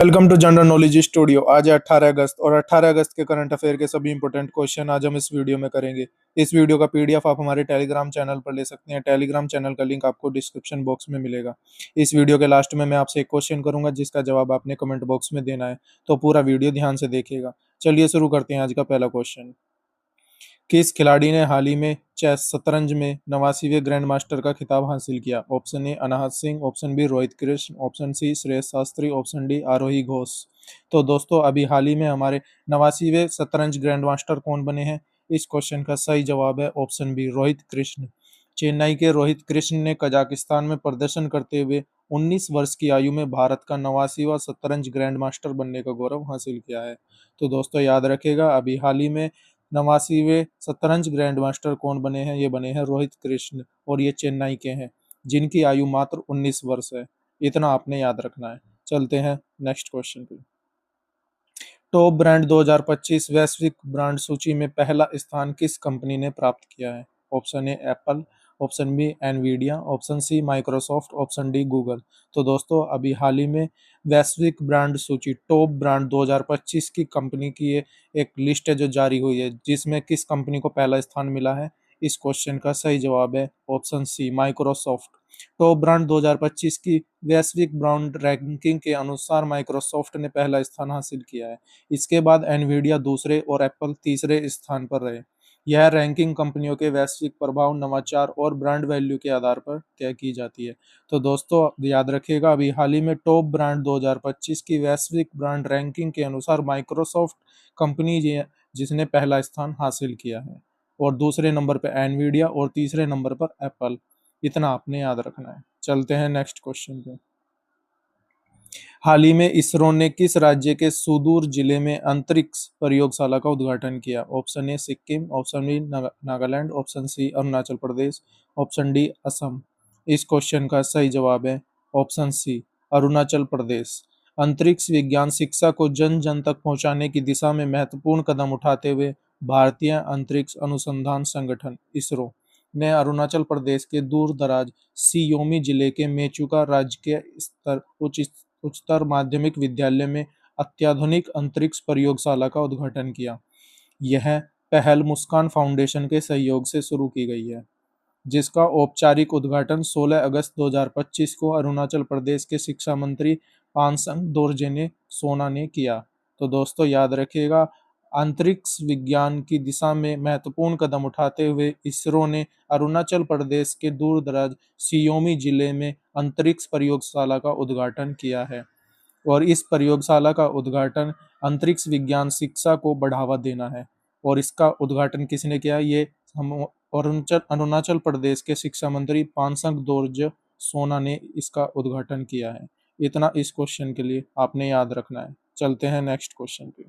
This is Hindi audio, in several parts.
Welcome to general knowledge studio. आज है 18 अगस्त और 18 अगस्त के करंट अफेयर के सभी इंपॉर्टेंट क्वेश्चन आज हम इस वीडियो में करेंगे। इस वीडियो का पीडीएफ आप हमारे टेलीग्राम चैनल पर ले सकते हैं। टेलीग्राम चैनल का लिंक आपको डिस्क्रिप्शन बॉक्स में मिलेगा। इस वीडियो के लास्ट में मैं आपसे एक क्वेश्चन करूंगा जिसका जवाब आपने कमेंट बॉक्स में देना है, तो पूरा वीडियो ध्यान से देखिएगा। चलिए शुरू करते हैं आज का पहला क्वेश्चन। किस खिलाड़ी ने हाल ही में चेस शतरंज में 89वें ग्रैंड मास्टर का खिताब हासिल किया? Option A Anahat Singh, option B Rohit Krishna, option C Shreyas Shastri, option D Aarohi Ghosh. तो दोस्तों अभी हाल ही में हमारे 89वें शतरंज ग्रैंड मास्टर कौन बने हैं? इस क्वेश्चन का सही जवाब है ऑप्शन बी रोहित कृष्ण। चेन्नई के रोहित कृष्ण ने कजाकिस्तान में प्रदर्शन करते हुए 19 वर्ष की आयु में भारत का 89वां शतरंज ग्रैंड मास्टर बनने का गौरव हासिल किया है। तो दोस्तों याद रखेगा, अभी हाल ही में 89वें शतरंज ग्रैंड मास्टर कौन बने हैं? ये बने हैं रोहित कृष्ण और ये चेन्नई के हैं, जिनकी आयु मात्र 19 वर्ष है। इतना आपने याद रखना है। चलते हैं नेक्स्ट क्वेश्चन पे। टॉप ब्रांड 2025 वैश्विक ब्रांड सूची में पहला स्थान किस कंपनी ने प्राप्त किया है? Option A Apple, option B Nvidia, option C Microsoft, option D Google. तो दोस्तों अभी हाल ही में वैश्विक ब्रांड सूची टॉप ब्रांड 2025 की कंपनी की ये एक लिस्ट है जो जारी हुई है, जिसमें किस कंपनी को पहला स्थान मिला है? इस क्वेश्चन का सही जवाब है option C Microsoft. Top brand 2025 की वैश्विक ब्रांड रैंकिंग के अनुसार माइक्रोसॉफ्ट ने पहला स्थान हासिल किया है। इसके बाद एनवीडिया दूसरे और एप्पल तीसरे स्थान पर रहे। यह रैंकिंग कंपनियों के वैश्विक प्रभाव, नवाचार और ब्रांड वैल्यू के आधार पर तय की जाती है। तो दोस्तों याद रखिएगा, अभी हाल ही में टॉप ब्रांड 2025 की वैश्विक ब्रांड रैंकिंग के अनुसार माइक्रोसॉफ्ट कंपनी जिसने पहला स्थान हासिल किया है, और दूसरे नंबर पर एनवीडिया और तीसरे नंबर पर एप्पल। इतना आपने याद रखना है। चलते हैं नेक्स्ट क्वेश्चन पे। हाल ही में इसरो ने किस राज्य के सुदूर जिले में अंतरिक्ष प्रयोगशाला का उद्घाटन किया? Option A Sikkim, option B Nagaland, option C Arunachal Pradesh, option D Assam. इस क्वेश्चन का सही जवाब है ऑप्शन सी अरुणाचल प्रदेश। अंतरिक्ष विज्ञान शिक्षा को जन जन तक पहुंचाने की दिशा में महत्वपूर्ण कदम उठाते हुए भारतीय अंतरिक्ष अनुसंधान संगठन इसरो ने अरुणाचल प्रदेश के दूर दराज सियोमी जिले के मेचुका राजकीय स्तर उच्चतर माध्यमिक विद्यालय में अत्याधुनिक अंतरिक्ष प्रयोगशाला का उद्घाटन किया। यह पहल मुस्कान फाउंडेशन के सहयोग से शुरू की गई है, जिसका औपचारिक उद्घाटन 16 अगस्त 2025 को अरुणाचल प्रदेश के शिक्षा मंत्री पानसंग दोरजे सोना ने किया। तो दोस्तों याद रखिएगा, अंतरिक्ष विज्ञान की दिशा में महत्वपूर्ण कदम उठाते हुए इसरो ने अरुणाचल प्रदेश के दूर दराज सियोमी जिले में अंतरिक्ष प्रयोगशाला का उद्घाटन किया है। और इस प्रयोगशाला का उद्घाटन अंतरिक्ष विज्ञान शिक्षा को बढ़ावा देना है। और इसका उद्घाटन किसने किया? ये हम अरुणाचल प्रदेश के शिक्षा मंत्री पानसंग दोरजे सोना ने इसका उद्घाटन किया है। इतना इस क्वेश्चन के लिए आपने याद रखना है। चलते हैं नेक्स्ट क्वेश्चन पे।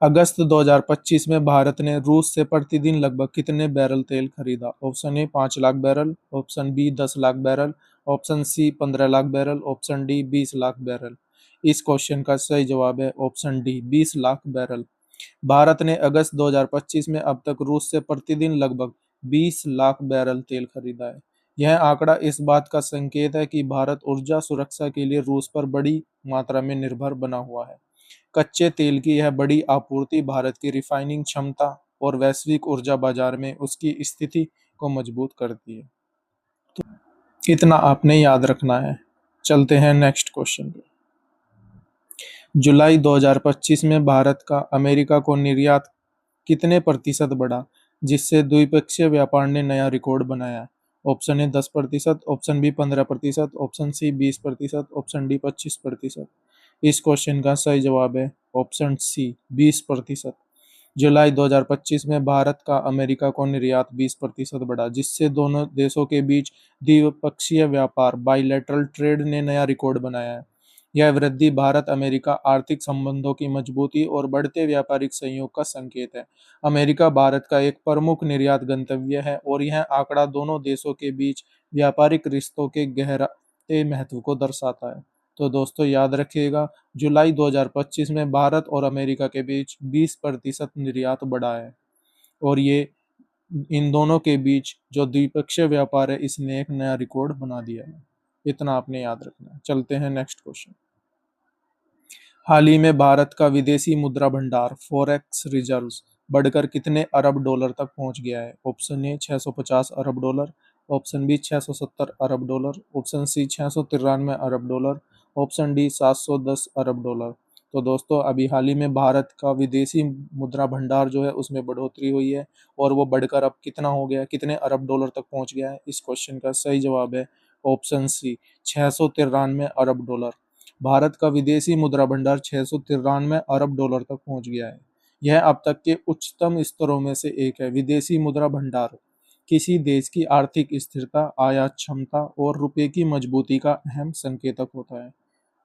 अगस्त 2025 में भारत ने रूस से प्रतिदिन लगभग कितने बैरल तेल खरीदा? Option A 5 lakh barrel, option B 10 lakh barrel, option C 15 lakh barrel, option D 20 lakh barrel. इस क्वेश्चन का सही जवाब है option D 20 lakh barrel. Bharat ने अगस्त 2025 में अब तक रूस से प्रतिदिन लगभग 20 लाख बैरल तेल खरीदा है। यह आंकड़ा इस बात का संकेत है कि भारत ऊर्जा सुरक्षा के लिए रूस पर बड़ी मात्रा में निर्भर बना हुआ है। कच्चे तेल की यह बड़ी आपूर्ति भारत की रिफाइनिंग क्षमता और वैश्विक ऊर्जा बाजार में उसकी स्थिति को मजबूत करती है। तो इतना आपने याद रखना है। चलते हैं नेक्स्ट क्वेश्चन पे। जुलाई 2025 में भारत का अमेरिका को निर्यात कितने प्रतिशत बढ़ा, जिससे द्विपक्षीय व्यापार ने नया रिकॉर्ड बनाया? Option A 10%, option B 15%, option C 20%, option D 25%। इस क्वेश्चन का सही जवाब है ऑप्शन सी 20%। जुलाई 2025 में भारत का अमेरिका को निर्यात 20% बढ़ा, जिससे दोनों देशों के बीच द्विपक्षीय व्यापार बाइलेटरल ट्रेड ने नया रिकॉर्ड बनाया है। यह वृद्धि भारत अमेरिका आर्थिक संबंधों की मजबूती और बढ़ते व्यापारिक सहयोग का संकेत है। अमेरिका भारत का एक प्रमुख निर्यात गंतव्य है और यह आंकड़ा दोनों देशों के बीच व्यापारिक रिश्तों के गहरे महत्व को दर्शाता है। तो दोस्तों याद रखिएगा, जुलाई 2025 में भारत और अमेरिका के बीच 20% निर्यात बढ़ा है, और ये इन दोनों के बीच जो द्विपक्षीय व्यापार है इसने एक नया रिकॉर्ड बना दिया है। इतना आपने याद रखना है। चलते हैं नेक्स्ट क्वेश्चन। हाल ही में भारत का विदेशी मुद्रा भंडार फॉरेक्स रिजर्व्स बढ़कर कितने अरब डॉलर तक पहुंच गया है? ऑप्शन ए 650 अरब डॉलर, ऑप्शन बी 670 अरब डॉलर, ऑप्शन सी 693 अरब डॉलर, ऑप्शन डी 710 अरब डॉलर। तो दोस्तों अभी हाल ही में भारत का विदेशी मुद्रा भंडार जो है उसमें बढ़ोतरी हुई है और वो बढ़कर अब कितना हो गया है, कितने अरब डॉलर तक पहुंच गया है? इस क्वेश्चन का सही जवाब है ऑप्शन सी 693 अरब डॉलर। भारत का विदेशी मुद्रा भंडार 693 अरब डॉलर तक पहुंच गया है। यह अब तक के उच्चतम स्तरों में से एक है। विदेशी मुद्रा भंडार किसी देश की आर्थिक स्थिरता, आयात क्षमता और रुपए की मजबूती का अहम संकेतक होता है।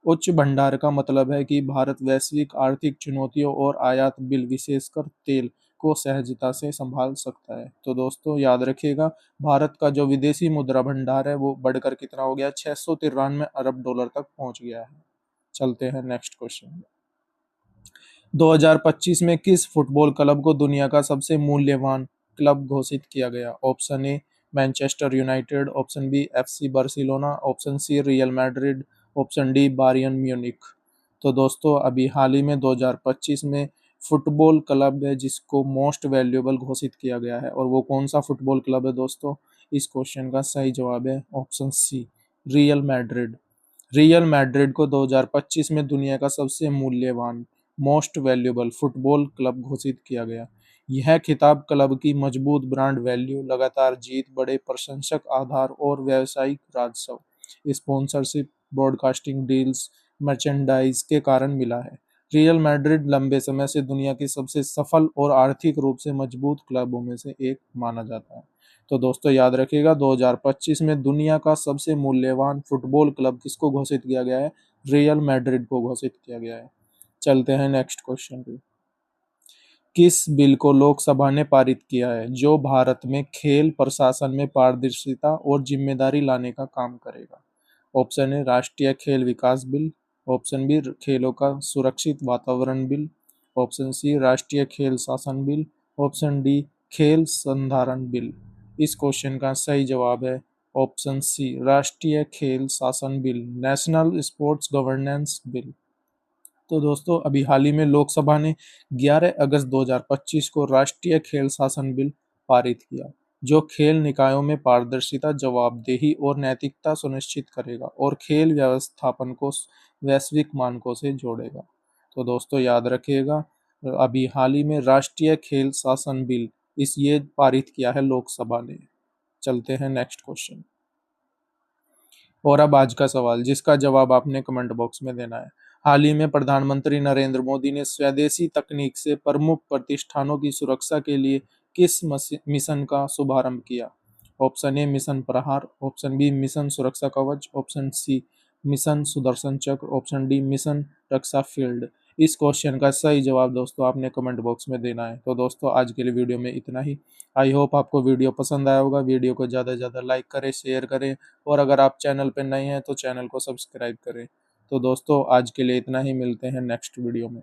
उच्च भंडार का मतलब है कि भारत वैश्विक आर्थिक चुनौतियों और आयात बिल, विशेषकर तेल, को सहजता से संभाल सकता है। तो दोस्तों याद रखिएगा, भारत का जो विदेशी मुद्रा भंडार है वो बढ़कर कितना हो गया? 693 अरब डॉलर तक पहुंच गया है। चलते हैं नेक्स्ट क्वेश्चन। 2025 में किस फुटबॉल क्लब को दुनिया का सबसे मूल्यवान क्लब घोषित किया गया? Option A Manchester United, option B FC Barcelona, option C Real Madrid, option D Bayern Munich. तो दोस्तों अभी हाल ही में 2025 में फुटबॉल क्लब है जिसको मोस्ट वैल्यूएबल घोषित किया गया है, और वो कौन सा फुटबॉल क्लब है दोस्तों? इस क्वेश्चन का सही जवाब है option C Real Madrid. Real Madrid को 2025 में दुनिया का सबसे मूल्यवान मोस्ट वैल्यूएबल फुटबॉल क्लब घोषित किया गया। यह खिताब क्लब की मजबूत ब्रांड वैल्यू, लगातार जीत, बड़े प्रशंसक आधार और व्यावसायिक राजस्व, स्पॉन्सरशिप, ब्रॉडकास्टिंग डील्स, मर्चेंडाइज के कारण मिला है। रियल मैड्रिड लंबे समय से दुनिया की सबसे सफल और आर्थिक रूप से मजबूत क्लबों में से एक माना जाता है। तो दोस्तों याद रखिएगा, 2025 में दुनिया का सबसे मूल्यवान फुटबॉल क्लब किसको घोषित किया गया है? रियल मैड्रिड को घोषित किया गया है। चलते हैं नेक्स्ट क्वेश्चन पे। किस बिल को लोकसभा ने पारित किया है जो भारत में खेल प्रशासन में पारदर्शिता और जिम्मेदारी लाने का काम करेगा? ऑप्शन ए राष्ट्रीय खेल विकास बिल, ऑप्शन बी खेलों का सुरक्षित वातावरण बिल, ऑप्शन सी राष्ट्रीय खेल शासन बिल, ऑप्शन डी खेल संधारण बिल। इस क्वेश्चन का सही जवाब है ऑप्शन सी राष्ट्रीय खेल शासन bill, national sports governance bill. तो दोस्तों अभी हाल ही में लोकसभा ने 11 अगस्त 2025 को राष्ट्रीय खेल शासन बिल पारित किया, जो खेल निकायों में पारदर्शिता, जवाबदेही और नैतिकता सुनिश्चित करेगा और खेल व्यवस्थापन को वैश्विक मानकों से जोड़ेगा। तो दोस्तों याद रखिएगा, अभी हाल ही में राष्ट्रीय खेल शासन बिल इस ये पारित किया है लोकसभा ने। चलते हैं नेक्स्ट क्वेश्चन। और अब आज का सवाल जिसका जवाब आपने कमेंट बॉक्स में देना है। हाल ही में प्रधानमंत्री नरेंद्र मोदी ने स्वदेशी तकनीक से प्रमुख प्रतिष्ठानों की सुरक्षा के लिए किस मिशन का शुभारंभ किया? ऑप्शन ए मिशन प्रहार, ऑप्शन बी मिशन सुरक्षा कवच, ऑप्शन सी मिशन सुदर्शन चक्र, ऑप्शन डी मिशन रक्षा फील्ड। इस क्वेश्चन का सही जवाब दोस्तों आपने कमेंट बॉक्स में देना है। तो दोस्तों आज के लिए वीडियो में इतना ही। आई होप आपको वीडियो पसंद आया होगा। वीडियो को ज़्यादा से ज़्यादा लाइक करें, शेयर करें, और अगर आप चैनल पर नए हैं तो चैनल को सब्सक्राइब करें। तो दोस्तों आज के लिए इतना ही, मिलते हैं नेक्स्ट वीडियो में।